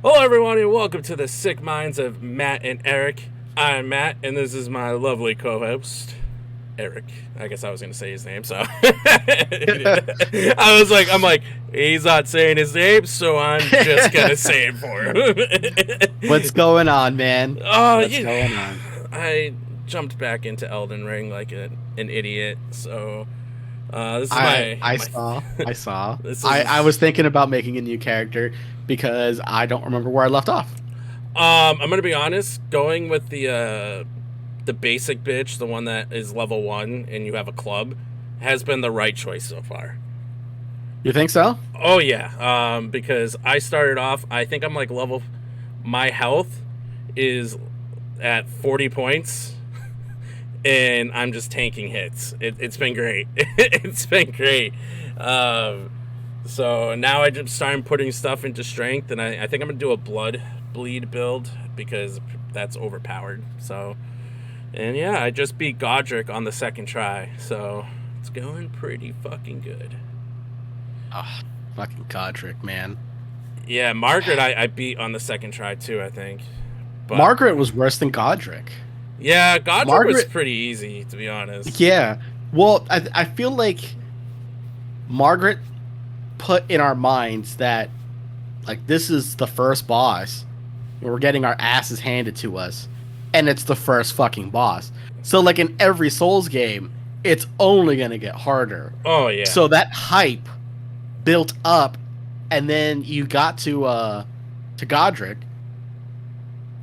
Hello, everyone, and welcome to the Sick Minds of Matt and Eric. I'm Matt, and this is my lovely co-host, Eric. I guess I was going to say his name, so I'm like, he's not saying his name, so I'm just going to say it for him. What's going on, man? Oh, What's going on? I jumped back into Elden Ring like an idiot, so this is I my saw. I saw. this is I was thinking about making a new character because I don't remember where I left off. I'm gonna be honest. Going with the basic bitch, the one that is level 1, and you have a club, has been the right choice so far. You think so? Oh yeah. Because I started off. I think I'm like level. My health is at 40 points, and I'm just tanking hits. It's been great. It's been great. So now I just started putting stuff into strength, and I think I'm gonna do a blood bleed build because that's overpowered. So, and yeah, I just beat Godric on the second try, so it's going pretty fucking good. Oh, fucking Godric, man. Yeah, Margaret I beat on the second try too, I think. But Margaret was worse than Godric. yeah, Godric was Margaret, pretty easy, to be honest. yeah. Well, I feel like Margaret put in our minds that like this is the first boss. We're getting our asses handed to us, and it's the first fucking boss. So like in every Souls game, it's only gonna get harder. Oh yeah. So that hype built up, and then you got to Godric,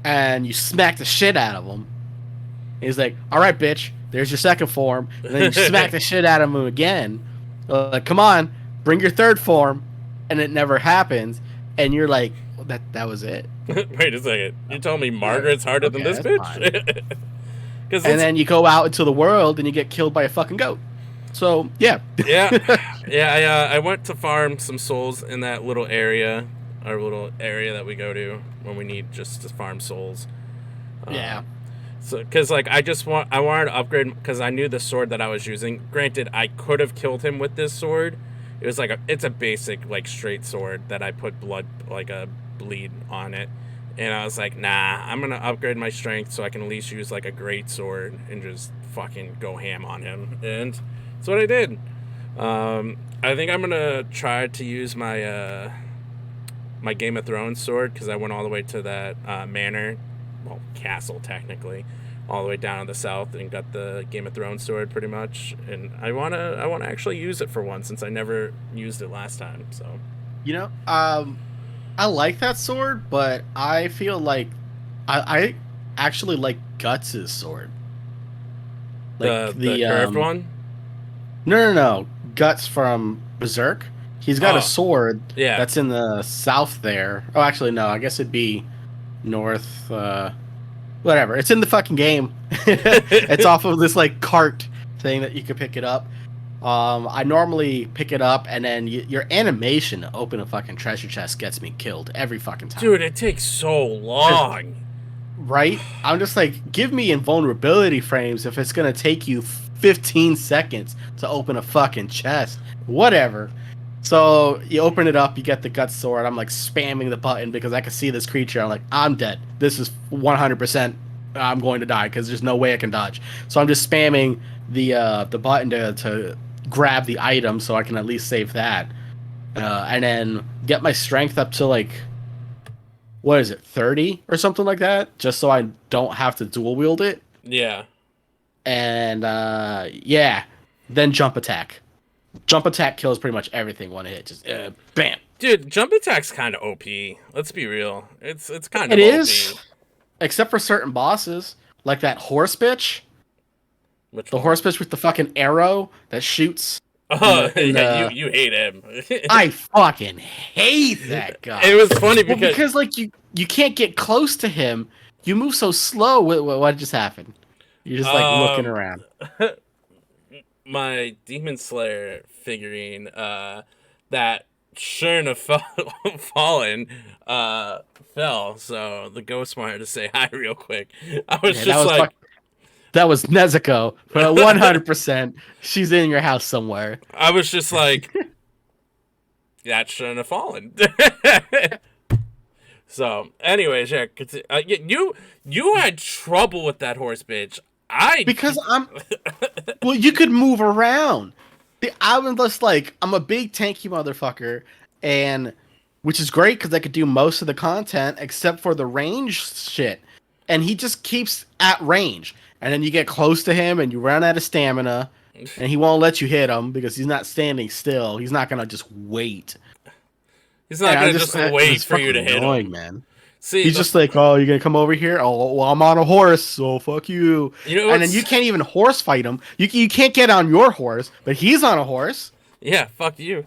and you smacked the shit out of him. He's like, "All right, bitch, there's your second form," and then you smack the shit out of him again. Like, come on, bring your third form, and it never happens. And you're like, well, that was it. Wait a second. You told me Margaret's harder than this that's bitch? And then you go out into the world and you get killed by a fucking goat. So yeah, yeah. I went to farm some souls in that little area, our little area that we go to when we need just to farm souls. Yeah. So, because like I wanted to upgrade because I knew the sword that I was using. Granted, I could have killed him with this sword. It was like it's a basic like straight sword that I put blood like a bleed on it, and I was like, nah, I'm gonna upgrade my strength so I can at least use like a great sword and just fucking go ham on him, and that's what I did. I think I'm gonna try to use my my Game of Thrones sword because I went all the way to that manor, well, castle technically, all the way down in the south and got the Game of Thrones sword pretty much, and I wanna actually use it for once since I never used it last time. So You know, I like that sword, but I feel like I actually like Guts' sword. Like the curved one. no. Guts from Berserk. He's got Oh a sword yeah. that's in the south there. Oh, actually, no. I guess it'd be north. Whatever. It's in the fucking game. It's off of this like cart thing that you can pick it up. I normally pick it up, and then your animation to open a fucking treasure chest gets me killed every fucking time. Dude, it takes so long. Right? I'm just like, give me invulnerability frames if it's gonna take you 15 seconds to open a fucking chest. Whatever. So you open it up, you get the gut sword. I'm like spamming the button because I can see this creature. I'm like, I'm dead. This is 100%. I'm going to die because there's no way I can dodge. So I'm just spamming the button to grab the item so I can at least save that, and then get my strength up to like, what is it, 30 or something like that, just so I don't have to dual wield it. Yeah. And yeah, then jump attack. Jump attack kills pretty much everything one hit. Just bam. Dude, jump attack's kind of OP. Let's be real. It's kind of It OP. is, except for certain bosses, like that horse bitch. Which The one? horse bitch with the fucking arrow that shoots. Oh, in yeah, the- you hate him. I fucking hate that guy. It was funny Well, because because like you can't get close to him. You move so slow. What just happened? You're just like looking um around. my Demon Slayer figurine that shouldn't have fallen fell, so the ghost wanted to say hi real quick. I was Yeah, just like, that was Nezuko, but 100%, she's in your house somewhere. I was just like, that shouldn't have fallen. So, anyways, yeah, you had trouble with that horse bitch. Because well, you could move around. I was just like, I'm a big tanky motherfucker, and which is great because I could do most of the content except for the range shit. And he just keeps at range, and then you get close to him, and you run out of stamina, and he won't let you hit him because he's not standing still. He's not gonna just wait. He's not gonna just wait for you to hit him, man. See, he's just like, oh, you're gonna come over here? Oh, well, I'm on a horse, so fuck you. And then you can't even horse fight him. You can't get on your horse, but he's on a horse. Yeah, fuck you.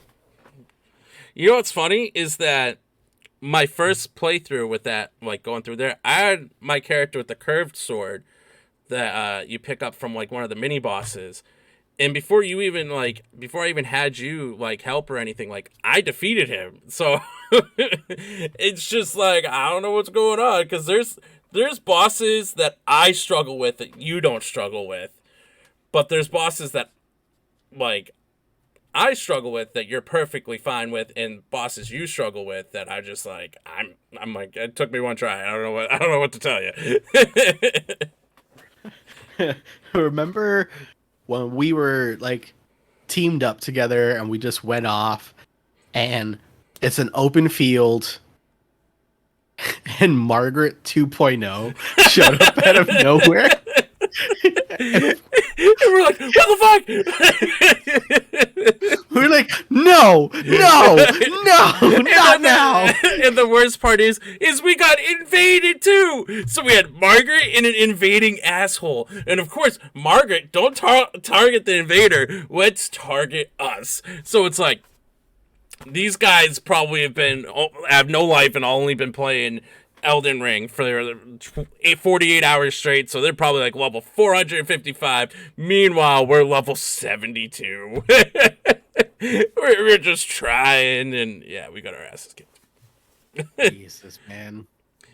You know what's funny is that my first playthrough with that, like going through there, I had my character with the curved sword that you pick up from like one of the mini bosses. And before I even had you like help or anything, like I defeated him. So it's just like I don't know what's going on because there's bosses that I struggle with that you don't struggle with, but there's bosses that like I struggle with that you're perfectly fine with, and bosses you struggle with that I just like I'm like it took me one try. I don't know what to tell you. Remember when we were like teamed up together and we just went off and it's an open field and Margaret 2.0 showed up out of nowhere. And we're like, what the fuck? We're like, no, not now. And the worst part is we got invaded too. So we had Margaret and an invading asshole. And of course, Margaret, don't target the invader. Let's target us. So it's like, these guys probably have no life and only been playing Elden Ring for 48 hours straight, so they're probably like level 455. Meanwhile, we're level 72. we're just trying, and yeah, we got our asses kicked. Jesus, man.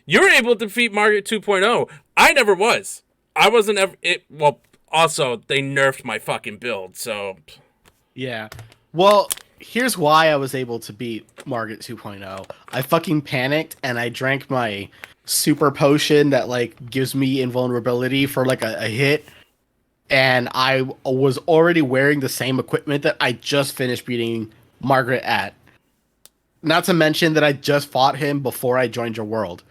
You were able to defeat Margaret 2.0. I never was. I wasn't ever... Well, also, they nerfed my fucking build, so... Yeah. Well... Here's why I was able to beat Margaret 2.0. I fucking panicked and I drank my super potion that like gives me invulnerability for like a hit. And I was already wearing the same equipment that I just finished beating Margaret at. Not to mention that I just fought him before I joined your world.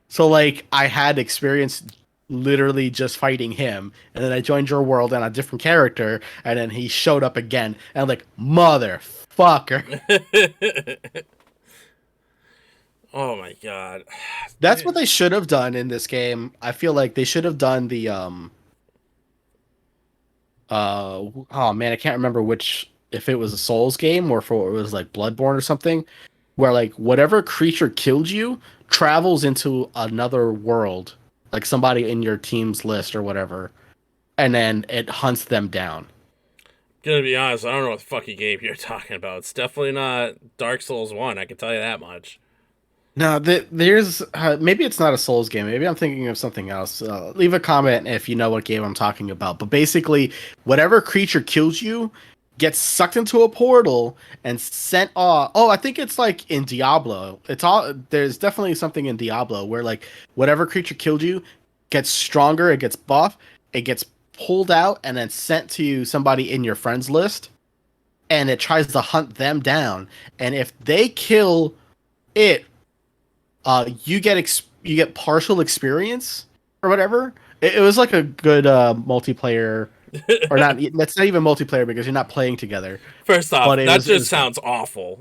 So like I had experience literally just fighting him, and then I joined your world on a different character, and then he showed up again, and I'm like, motherfucker. Oh my god. That's what they should have done in this game. I feel like they should have done the oh man, I can't remember if it was a Souls game or if it was like Bloodborne or something, where like whatever creature killed you travels into another world, like somebody in your team's list or whatever, and then it hunts them down. Gonna be honest, I don't know what the fucking game you're talking about. It's definitely not Dark Souls 1, I can tell you that much. No, there's maybe it's not a Souls game. Maybe I'm thinking of something else. Leave a comment if you know what game I'm talking about. But basically, whatever creature kills you gets sucked into a portal and sent off. Oh, I think it's like in Diablo. There's definitely something in Diablo where like whatever creature killed you gets stronger, it gets buff, it gets pulled out and then sent to somebody in your friends list, and it tries to hunt them down. And if they kill it, you get partial experience or whatever. It was like a good multiplayer, or not. That's not even multiplayer because you're not playing together. First off, that just sounds awful.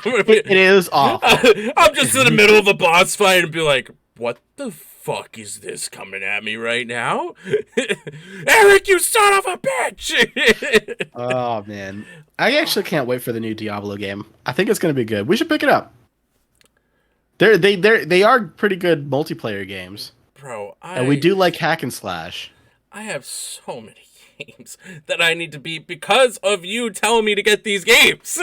It is awful. I'm just in the middle of a boss fight and be like, "What the fuck is this coming at me right now?" Eric, you son of a bitch! Oh man, I actually can't wait for the new Diablo game. I think it's gonna be good. We should pick it up. They are pretty good multiplayer games, bro. And we do like hack and slash. I have so many games that I need to beat because of you telling me to get these games.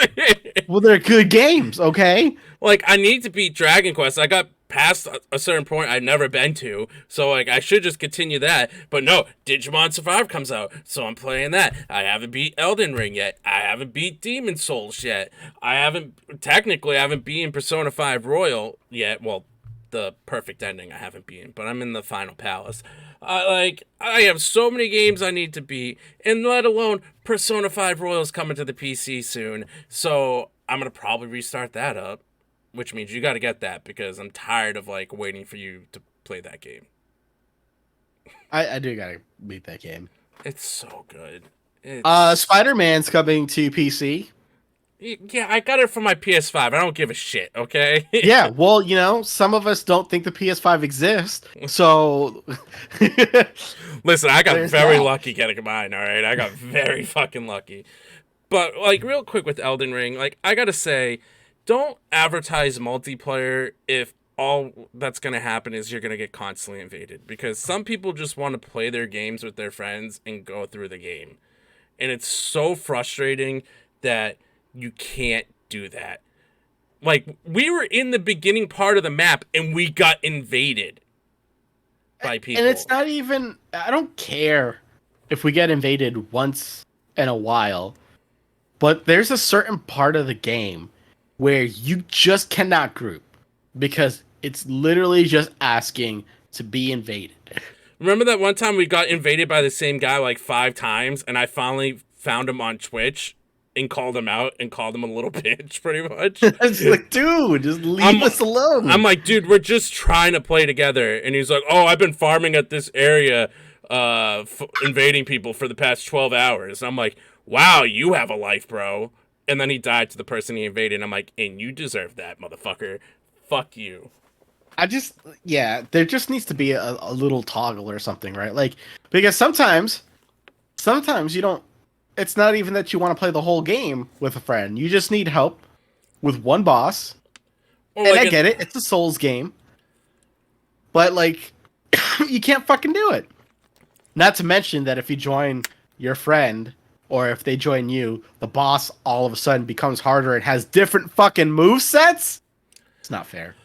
Well, they're good games, okay? Like, I need to beat Dragon Quest. I got past a certain point I'd never been to, so like I should just continue that. But no, Digimon Survive comes out, so I'm playing that. I haven't beat Elden Ring yet. I haven't beat Demon Souls yet. I haven't beaten Persona 5 Royal yet. Well, the perfect ending I haven't beaten, but I'm in the final palace. I have so many games I need to beat, and let alone Persona 5 Royal's coming to the PC soon. So I'm gonna probably restart that up, which means you got to get that because I'm tired of like waiting for you to play that game. I do gotta beat that game. It's so good. It's... Spider-Man's coming to PC. Yeah, I got it for my PS5. I don't give a shit, okay? Yeah, well, you know, some of us don't think the PS5 exists, so... Listen, I got very lucky getting mine, alright? I got very fucking lucky. But, like, real quick with Elden Ring, like, I gotta say, don't advertise multiplayer if all that's gonna happen is you're gonna get constantly invaded. Because some people just want to play their games with their friends and go through the game. And it's so frustrating that you can't do that. Like, we were in the beginning part of the map and we got invaded by people. And it's not even... I don't care if we get invaded once in a while, but there's a certain part of the game where you just cannot group because it's literally just asking to be invaded. Remember that one time we got invaded by the same guy like 5 times and I finally found him on Twitch and called him out and called him a little bitch, pretty much. It's like, dude, just leave us alone. I'm like, dude, we're just trying to play together. And he's like, oh, I've been farming at this area, invading people for the past 12 hours. And I'm like, wow, you have a life, bro. And then he died to the person he invaded. And I'm like, and you deserve that, motherfucker. Fuck you. There just needs to be a little toggle or something, right? Like, because sometimes you don't, it's not even that you want to play the whole game with a friend. You just need help with one boss. Or and like I get it. It's a Souls game. But, like, you can't fucking do it. Not to mention that if you join your friend, or if they join you, the boss all of a sudden becomes harder and has different fucking movesets. It's not fair.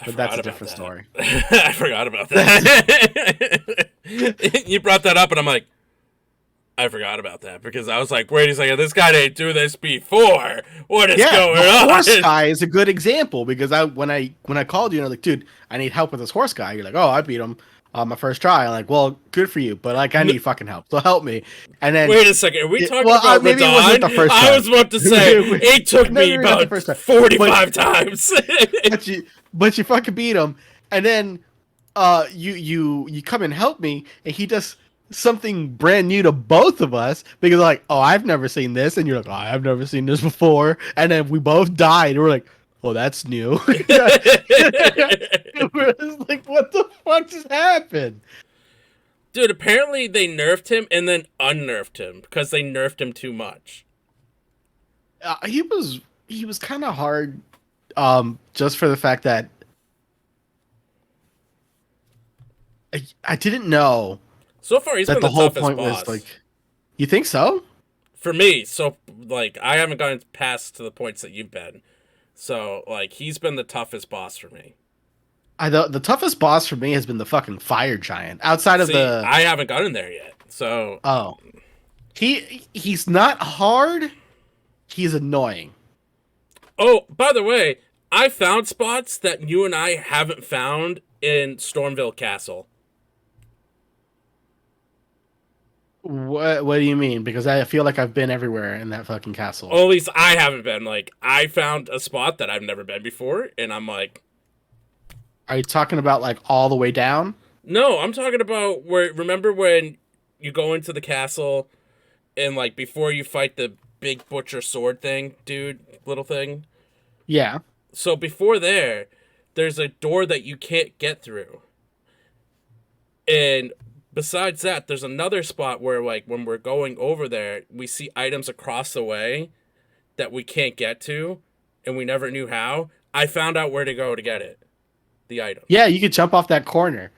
But that's a different story. I forgot about that. You brought that up, and I'm like, I forgot about that because I was like, wait a second, this guy didn't do this before. What is going on? Horse guy is a good example because when I called you and I'm like, dude, I need help with this horse guy. You're like, oh, I beat him on my first try. I'm like, well, good for you, but like, I need fucking help, so help me. And then wait a second, are we talking about maybe Radon? it wasn't the first time. I was about to say it took me about 45 times. but you fucking beat him, and then you come and help me, and he does something brand new to both of us because like, oh, I've never seen this, and you're like, oh, I've never seen this before, and then we both died, and we're like, oh, that's new. We're just like, what the fuck just happened? Dude, apparently they nerfed him and then unnerfed him because they nerfed him too much. He was kind of hard, just for the fact that I didn't know. So far, he's been the whole point boss. Was like, you think so? For me, so like I haven't gotten past to the points that you've been. So like he's been the toughest boss for me. The toughest boss for me has been the fucking fire giant. Outside of I haven't gotten there yet. So he's not hard. He's annoying. Oh, by the way, I found spots that you and I haven't found in Stormville Castle. What do you mean? Because I feel like I've been everywhere in that fucking castle. Well, at least I haven't been. Like, I found a spot that I've never been before, and I'm like... Are you talking about, like, all the way down? No, I'm talking about where... Remember when you go into the castle, and, like, before you fight the big butcher sword thing, dude, little thing? Yeah. So before there's a door that you can't get through. And... besides that, there's another spot where, like, when we're going over there, we see items across the way that we can't get to, and we never knew how. I found out where to go to get it. The item. Yeah, you could jump off that corner.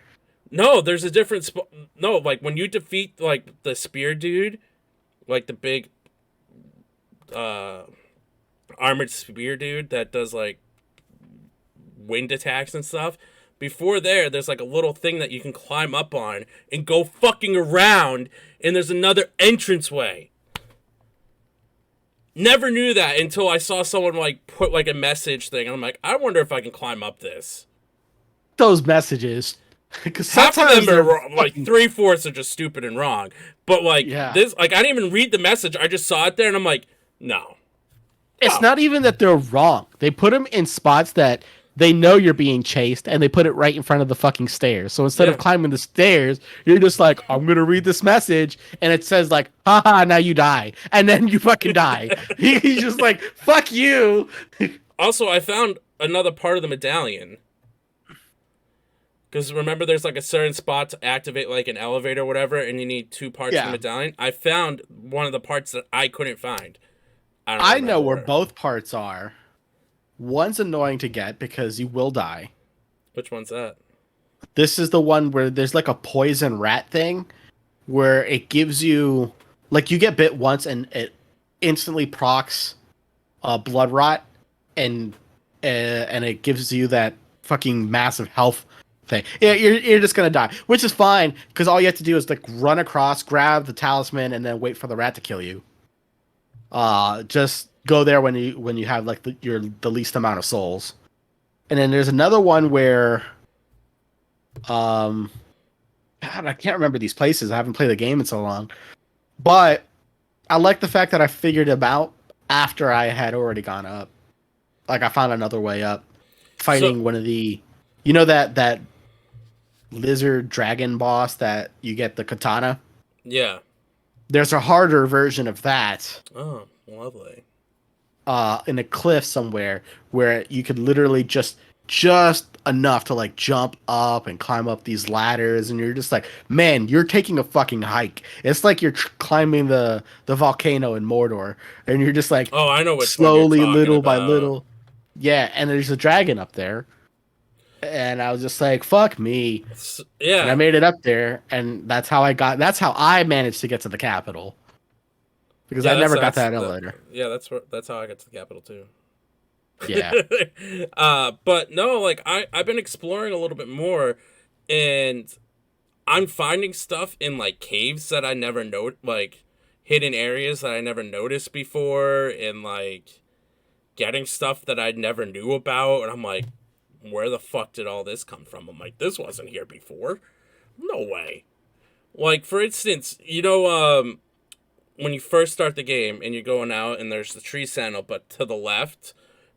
No, there's a different spot. No, like, when you defeat, like, the spear dude, like, the big, armored spear dude that does, like, wind attacks and stuff, before there's like a little thing that you can climb up on and go fucking around, and there's another entranceway. Never knew that until I saw someone like put like a message thing, and I'm like, I wonder if I can climb up this. those messages. Because half of them are wrong, like fucking... 3/4 are just stupid and wrong. But like Yeah. this, like I didn't even read the message. I just saw it there, and I'm like, no. It's not even that they're wrong. They put them in spots that they know you're being chased, and they put it right in front of the fucking stairs. So instead of climbing the stairs, you're just like, I'm gonna read this message, and it says like, haha, now you die, and then you fucking die. He's just like, fuck you. Also, I found another part of the medallion. Because remember, there's like a certain spot to activate like an elevator or whatever, and you need 2 parts of the medallion. I found one of the parts that I couldn't find. I know where both parts are. One's annoying to get because you will die. Which one's that? This is the one where there's like a poison rat thing where it gives you, like, you get bit once and it instantly procs blood rot, and it gives you that fucking massive health thing. Yeah, you're just gonna die, which is fine because all you have to do is like run across, grab the talisman, and then wait for the rat to kill you. Just go there when you have like the least amount of souls. And then there's another one where, God, I can't remember these places. I haven't played the game in so long, but I like the fact that I figured them out after I had already gone up. Like I found another way up, fighting one of the, that lizard dragon boss that you get the katana. Yeah. There's a harder version of that. Oh, lovely. In a cliff somewhere where you could literally just enough to like jump up and climb up these ladders, and you're just like, man, you're taking a fucking hike. It's like you're climbing the volcano in Mordor, and you're just like, oh, I know what slowly, little by little. Yeah, and there's a dragon up there. And I was just like, fuck me. Yeah. And I made it up there, and that's how I managed to get to the capital. Because I never got that elevator. Yeah, that's how I got to the capital too. Yeah. But no, like I've been exploring a little bit more, and I'm finding stuff in like caves that I never like hidden areas that I never noticed before, and like getting stuff that I never knew about, and I'm like, where the fuck did all this come from? I'm like, this wasn't here before. No way. Like, for instance, when you first start the game and you're going out and there's the tree sentinel, but to the left,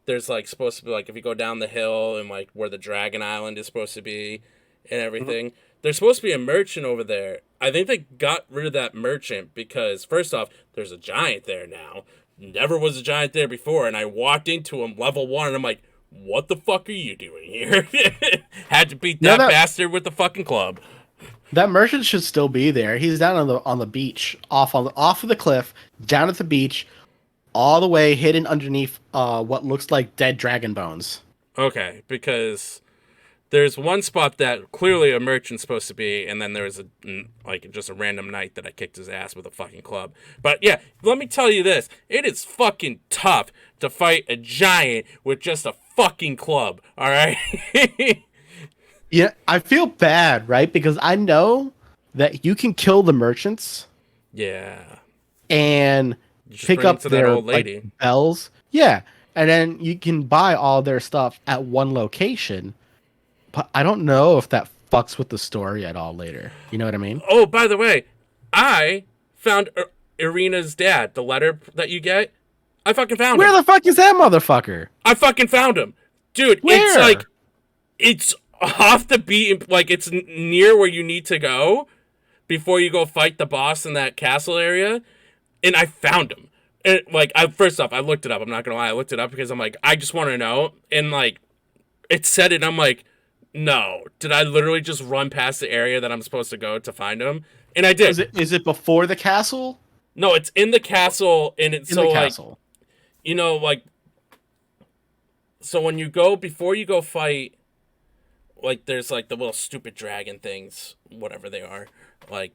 there's like supposed to be like, if you go down the hill and like where the Dragon Island is supposed to be and everything, there's supposed to be a merchant over there. I think they got rid of that merchant because first off, there's a giant there now. Never was a giant there before. And I walked into him level 1 and I'm like, what the fuck are you doing here? Had to beat that bastard with the fucking club. That merchant should still be there. He's down on the beach, off of the cliff, down at the beach, all the way hidden underneath what looks like dead dragon bones. Okay, because there's one spot that clearly a merchant's supposed to be, and then there's just a random knight that I kicked his ass with a fucking club. But yeah, let me tell you this: it is fucking tough to fight a giant with just a fucking club. All right. Yeah, I feel bad, right? Because I know that you can kill the merchants. Yeah. And pick up their old lady. Like, bells. Yeah. And then you can buy all their stuff at one location. But I don't know if that fucks with the story at all later. You know what I mean? Oh, by the way, I found Irina's dad, the letter that you get. I fucking found him. Where the fuck is that motherfucker? I fucking found him. Dude, Where? It's off the beat, like it's near where you need to go before you go fight the boss in that castle area, and I found him. And first off, I looked it up. I'm not gonna lie, I looked it up because I'm like, I just want to know, and like, it said it. And I'm like, no, did I literally just run past the area that I'm supposed to go to find him? And I did. Is it before the castle? No, it's in the castle, and it's in the castle. So when you go before you go fight. Like, there's, like, the little stupid dragon things, whatever they are, like,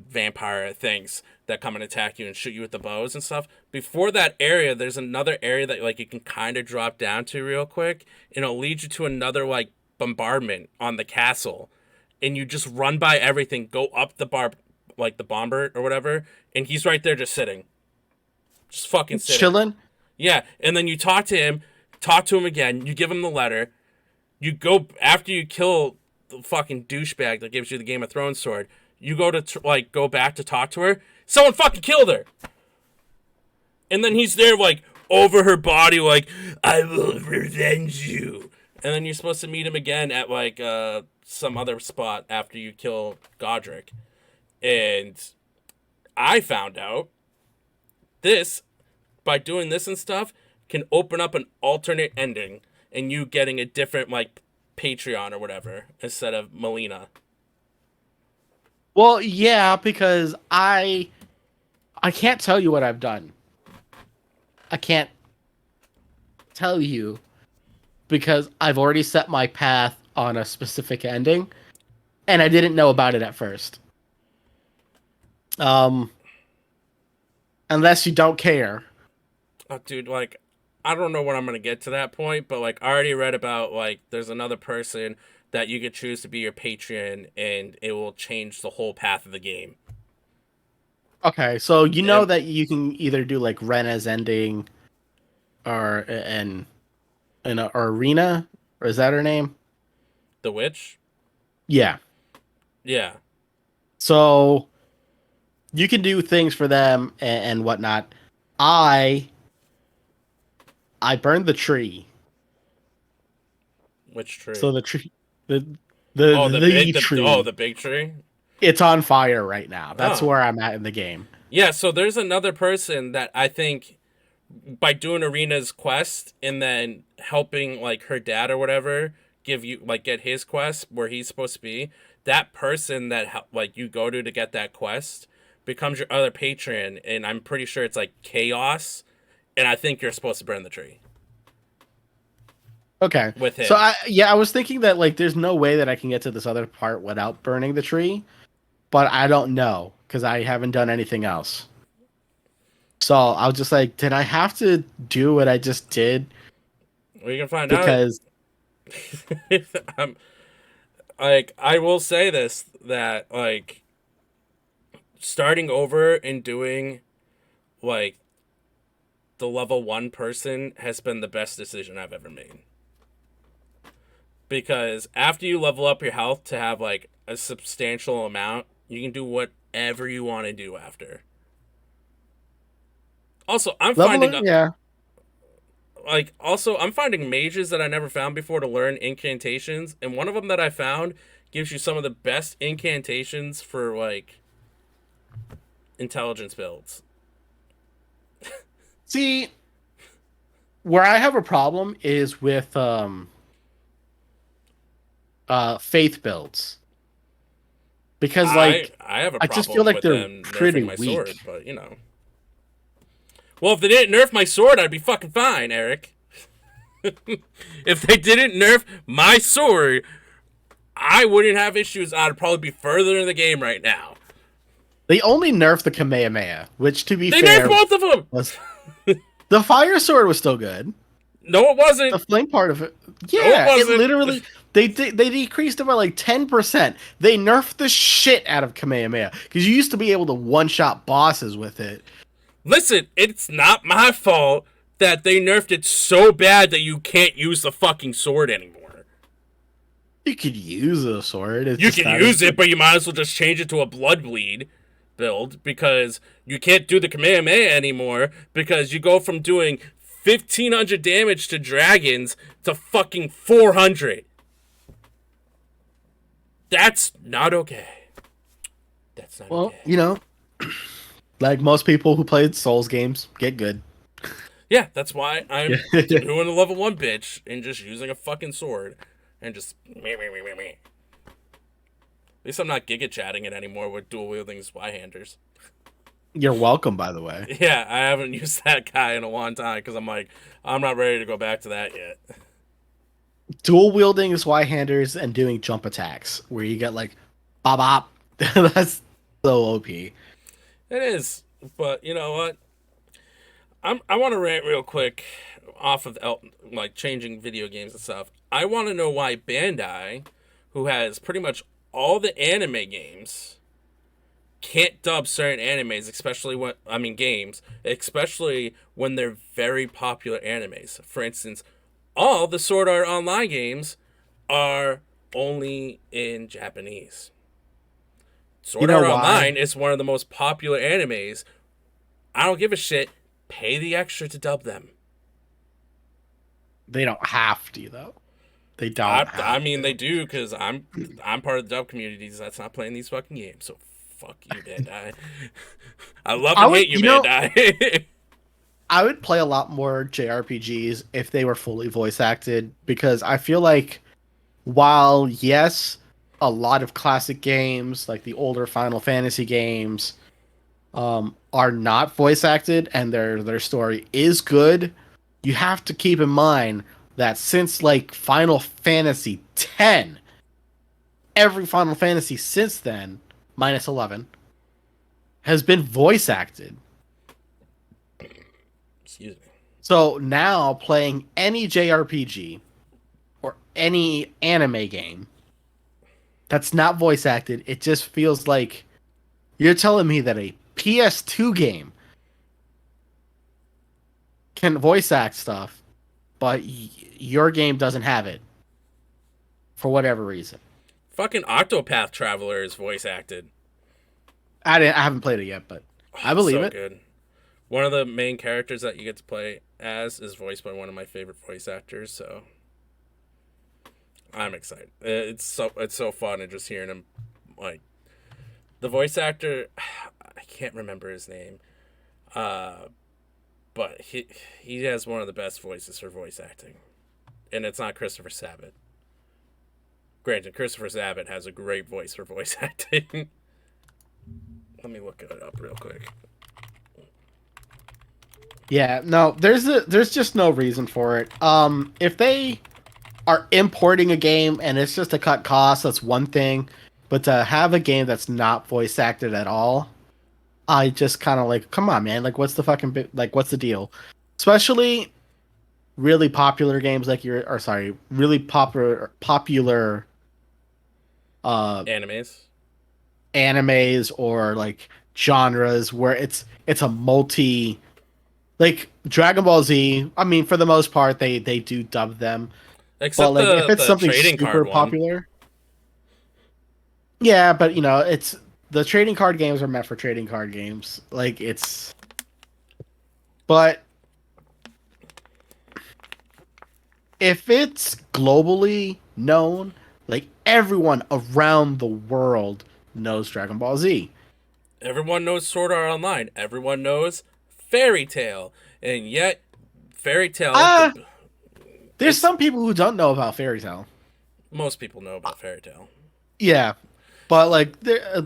vampire things that come and attack you and shoot you with the bows and stuff. Before that area, there's another area that, like, you can kind of drop down to real quick, and it'll lead you to another, like, bombardment on the castle. And you just run by everything, go up the the bomber or whatever, and he's right there just sitting. Just fucking sitting. Chilling? Yeah, and then you talk to him again, you give him the letter. You go after you kill the fucking douchebag that gives you the Game of Thrones sword. You go to like go back to talk to her. Someone fucking killed her. And then he's there like over her body like, I will revenge you. And then you're supposed to meet him again at like some other spot after you kill Godric. And I found out this, by doing this and stuff, can open up an alternate ending and you getting a different like Patreon or whatever instead of Melina. Well, yeah, because I can't tell you what I've done. I can't tell you because I've already set my path on a specific ending, and I didn't know about it at first. Unless you don't care. Oh, dude, like, I don't know when I'm gonna get to that point, but like, I already read about like, there's another person that you could choose to be your Patreon, and it will change the whole path of the game. Okay, so you know that you can either do like Rena's ending, or an or Arena, or is that her name? The Witch? Yeah. Yeah. So you can do things for them and whatnot. I burned the tree. Which tree? So the tree, the big tree. the big tree. It's on fire right now. That's Oh. where I'm at in the game. Yeah, so there's another person that I think by doing Arena's quest and then helping like her dad or whatever give you like get his quest where he's supposed to be, that person that like you go to get that quest becomes your other patron, and I'm pretty sure it's like Chaos, and I think you're supposed to burn the tree. Okay. With him. So I was thinking that like there's no way that I can get to this other part without burning the tree, but I don't know because I haven't done anything else. So I was just like, did I have to do what I just did? Well, you can find because... like, I will say this, that like starting over and doing like the level 1 person has been the best decision I've ever made. Because after you level up your health to have like a substantial amount, you can do whatever you want to do after. Also, I'm finding mages that I never found before to learn incantations, and one of them that I found gives you some of the best incantations for like intelligence builds. See, where I have a problem is with faith builds. Because like I have a problem, I just feel like with they're them pretty nerfing my weak. sword, but you know. Well, if they didn't nerf my sword, I'd be fucking fine, Eric. If they didn't nerf my sword, I wouldn't have issues. I'd probably be further in the game right now. They only nerfed the Kamehameha, which to be fair... They nerfed both of them! Was... The fire sword was still good. No, it wasn't. The flame part of it... Yeah, no, it literally... They decreased it by like 10%. They nerfed the shit out of Kamehameha. Because you used to be able to one-shot bosses with it. Listen, it's not my fault that they nerfed it so bad that you can't use the fucking sword anymore. You could use a sword. You can use it, but you might as well just change it to a Bloodbleed build, because you can't do the Kamehameha anymore, because you go from doing 1,500 damage to dragons to fucking 400. That's not okay. That's not okay. Well, you know... Like most people who played Souls games, get good. Yeah, that's why I'm doing a level 1 bitch and just using a fucking sword and just me. At least I'm not giga chatting it anymore with dual wielding Zweihanders. You're welcome, by the way. Yeah, I haven't used that guy in a long time because I'm like, I'm not ready to go back to that yet. Dual wielding Zweihanders and doing jump attacks where you get like bop bop. That's so OP. It is, but you know what? I want to rant real quick off of like changing video games and stuff. I want to know why Bandai, who has pretty much all the anime games, can't dub certain animes, especially games, especially when they're very popular animes. For instance, all the Sword Art Online games are only in Japanese. You Sword know Art why? Online is one of the most popular animes. I don't give a shit. Pay the extra to dub them. They don't have to though. They I don't I have mean they to. do because I'm part of the dub communities that's not playing these fucking games. So fuck you, Bandai. I love I and would, hate you, Bandai. I would play a lot more JRPGs if they were fully voice acted because I feel like while yes, a lot of classic games like the older Final Fantasy games are not voice acted and their story is good, you have to keep in mind that since like Final Fantasy X, every Final Fantasy since then, minus 11, has been voice acted. Excuse me. So now playing any JRPG or any anime game that's not voice acted, it just feels like you're telling me that a PS2 game can voice act stuff, but your game doesn't have it for whatever reason. Fucking Octopath Traveler is voice acted. I haven't played it yet, but Oh, I it's believe so it. good. One of the main characters that you get to play as is voiced by one of my favorite voice actors. So I'm excited. It's so fun and just hearing him like the voice actor. I can't remember his name. Uh, but he has one of the best voices for voice acting, and it's not Christopher Sabat. Granted, Christopher Sabat has a great voice for voice acting. Let me look it up real quick. Yeah, no, there's just no reason for it. If they are importing a game and it's just to cut costs, that's one thing. But to have a game that's not voice acted at all, I just kind of like, come on, man. Like, what's the fucking like, what's the deal? Especially really popular games like or sorry, really popular uh Animes. animes or like genres where it's a multi like Dragon Ball Z. I mean, for the most part, they do dub them, but Except like if it's the something trading card super one. popular, yeah. But you know, it's the trading card games are meant for trading card games. Like it's, but if it's globally known, like everyone around the world knows Dragon Ball Z. Everyone knows Sword Art Online. Everyone knows Fairy Tail, and yet Fairy Tail, Ah, there's it's some people who don't know about Fairy Tail. most people know about Fairy Tail. Yeah, but like,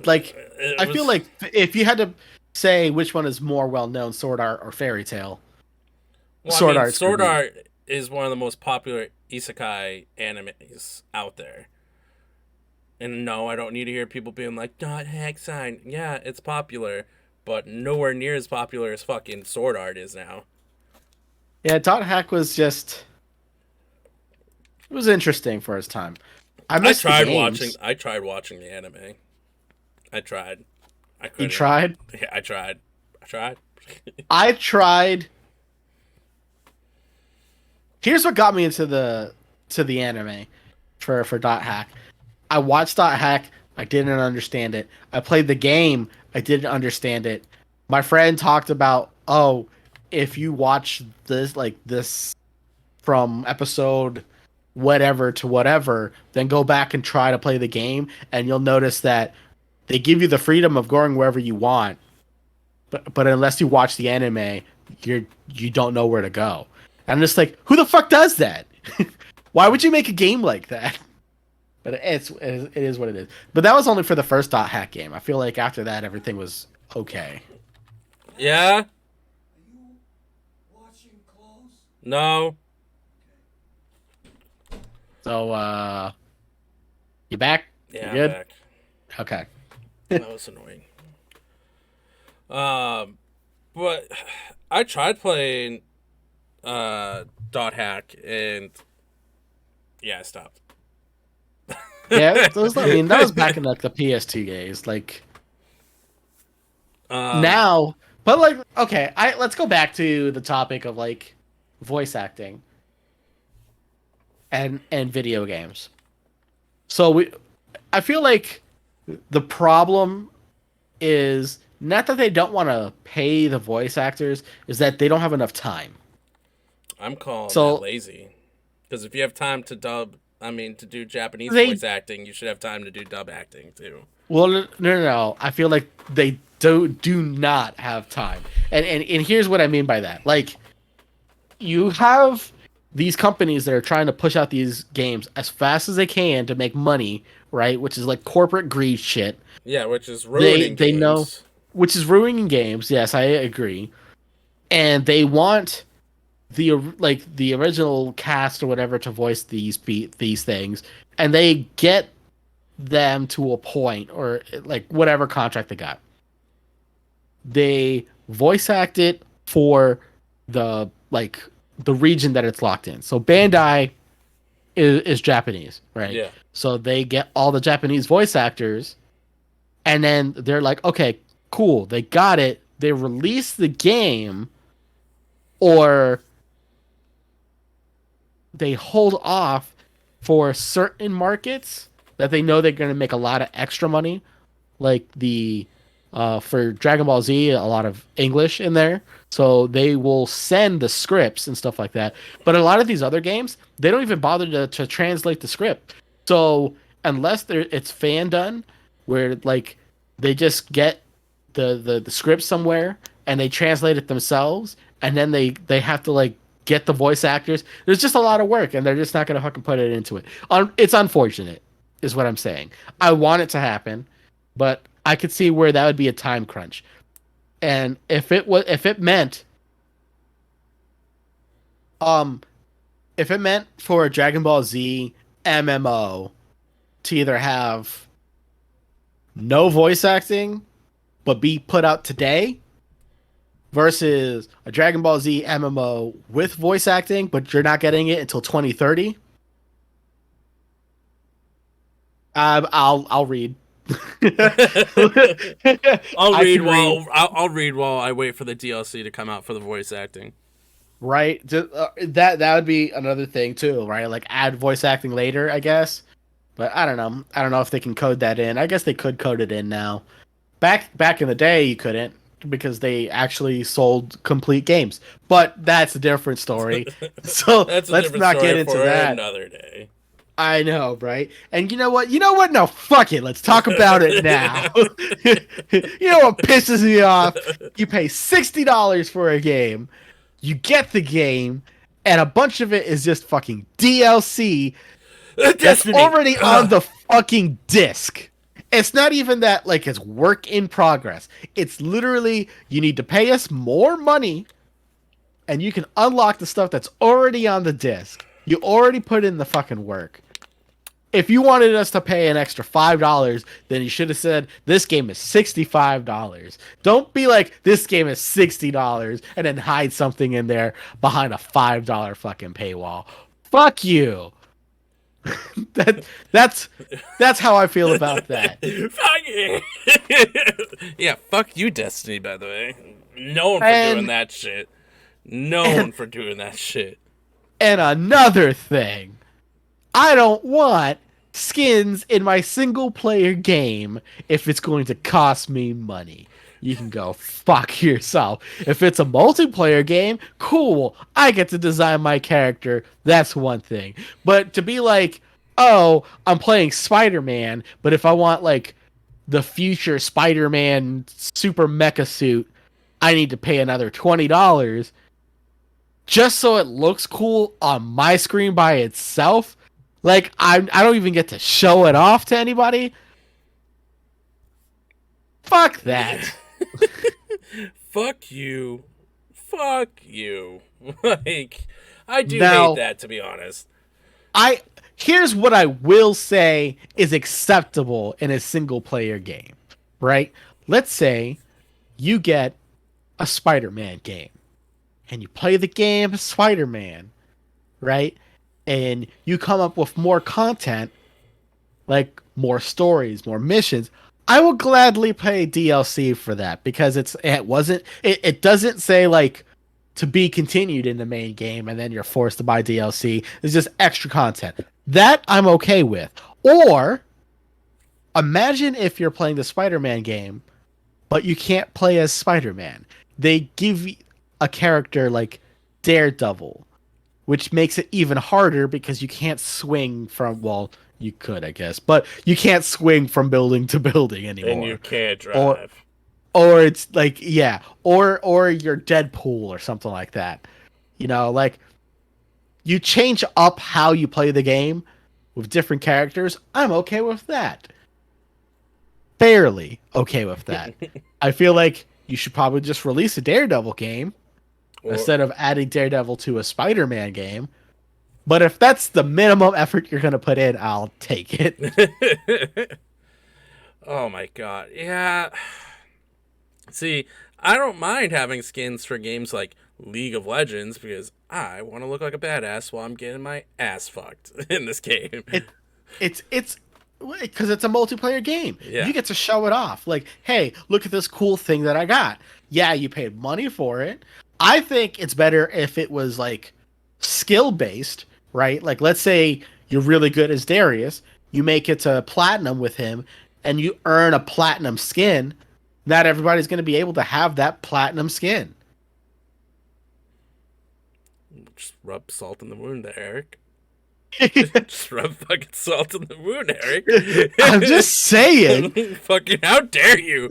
like It I feel was like if you had to say which one is more well known, Sword Art or Fairy Tail, well, I Sword mean, Art's gonna Sword be. Art is one of the most popular isekai animes out there. And no, I don't need to hear people being like, "Dot hack sign." Yeah, it's popular, but nowhere near as popular as fucking Sword Art is now. Yeah, Dot Hack was just it was interesting for its time. I missed the games. I tried watching the anime. I tried. I You couldn't. tried. Yeah, I tried. I tried. I tried. Here's what got me into the anime for Dot Hack. I watched Dot Hack. I didn't understand it. I played the game. I didn't understand it. My friend talked about, oh, if you watch this like this from episode whatever to whatever, then go back and try to play the game, and you'll notice that they give you the freedom of going wherever you want, but unless you watch the anime, you don't know where to go. And I'm just like, who the fuck does that? Why would you make a game like that? But it is what it is. But that was only for the first Dot Hack game. I feel like after that, everything was okay. Yeah. No. So, you back? You Yeah, I'm good? back. Okay. That was annoying. But I tried playing Dot Hack and yeah, I stopped. Yeah, those. I mean, that was back in like the PS2 days. Like um, now, but like, okay, let's go back to the topic of like voice acting and video games. So I feel like the problem is not that they don't want to pay the voice actors, is that they don't have enough time. I'm calling that So lazy. Because if you have time to to do Japanese they voice acting, you should have time to do dub acting too. well, no. I feel like they do not have time, and here's what I mean by that. Like, you have these companies that are trying to push out these games as fast as they can to make money, right? Which is like corporate greed shit. Yeah, which is ruining They know, games. which is ruining games. Yes, I agree. And they want the original cast or whatever to voice these things, and they get them to a point or like whatever contract they got. They voice act it for the like the region that it's locked in. So Bandai is Japanese, right? Yeah. So they get all the Japanese voice actors, and then they're like, okay, cool, they got it. They release the game, or they hold off for certain markets that they know they're going to make a lot of extra money, like the for Dragon Ball Z, a lot of English in there, so they will send the scripts and stuff like that. But a lot of these other games, they don't even bother to translate the script. So unless it's fan done, where like they just get the script somewhere and they translate it themselves, and then they have to like get the voice actors. There's just a lot of work, and they're just not gonna fucking put it into it. It's unfortunate, is what I'm saying. I want it to happen, but I could see where that would be a time crunch. And if it meant um if it meant for a Dragon Ball Z MMO to either have no voice acting but be put out today versus a Dragon Ball Z MMO with voice acting but you're not getting it until 2030, I'll read. I'll read while I wait for the DLC to come out for the voice acting. Right, that would be another thing too, right? Like add voice acting later, I guess. But I don't know. I don't know if they can code that in. I guess they could code it in now. Back in the day, you couldn't because they actually sold complete games. But that's a different story. So That's a let's different not story get into for that. another day. I know, right? And you know what? You know what? No, fuck it. Let's talk about it now. You know what pisses me off? You pay $60 for a game, you get the game, and a bunch of it is just fucking DLC that's Destiny. already on the fucking disc. It's not even that like it's work in progress. It's literally you need to pay us more money and you can unlock the stuff that's already on the disc. You already put in the fucking work. If you wanted us to pay an extra $5, then you should have said this game is $65. Don't be like this game is $60 and then hide something in there behind a $5 fucking paywall. Fuck you. That's how I feel about that. Fuck you. Yeah, fuck you, Destiny, by the way. Known for doing that shit. Known for doing that shit. And another thing, I don't want skins in my single player game if it's going to cost me money. You can go fuck yourself. If it's a multiplayer game, cool. I get to design my character. That's one thing. But to be like, oh, I'm playing Spider-Man, but if I want like the future Spider-Man super mecha suit, I need to pay another $20 just so it looks cool on my screen by itself. Like I don't even get to show it off to anybody. Fuck that. Fuck you. Fuck you. Like, I do Now, hate that, to be honest. Here's what I will say is acceptable in a single player game, right? Let's say you get a Spider-Man game and you play the game as Spider-Man, right? And you come up with more content, like more stories, more missions. I will gladly pay DLC for that because it doesn't say like to be continued in the main game and then you're forced to buy DLC. It's just extra content. That I'm okay with. Or imagine if you're playing the Spider-Man game, but you can't play as Spider-Man. They give you a character like Daredevil, which makes it even harder because you can't swing from, well, you could, I guess, but you can't swing from building to building anymore. And you can't Or drive. or it's like, yeah, or you're Deadpool or something like that. You know, like you change up how you play the game with different characters. I'm okay with that. Fairly okay with that. I feel like you should probably just release a Daredevil game instead of adding Daredevil to a Spider-Man game. But if that's the minimum effort you're going to put in, I'll take it. Oh my god. Yeah. See, I don't mind having skins for games like League of Legends because I want to look like a badass while I'm getting my ass fucked in this game. It's because it's a multiplayer game. Yeah. You get to show it off. Like, hey, look at this cool thing that I got. Yeah, you paid money for it. I think it's better if it was like skill based, right? Like, let's say you're really good as Darius, you make it to platinum with him, and you earn a platinum skin. Not everybody's going to be able to have that platinum skin. Just rub salt in the wound there, Eric. Just rub fucking salt in the wound, Eric. I'm just saying. Fucking how dare you?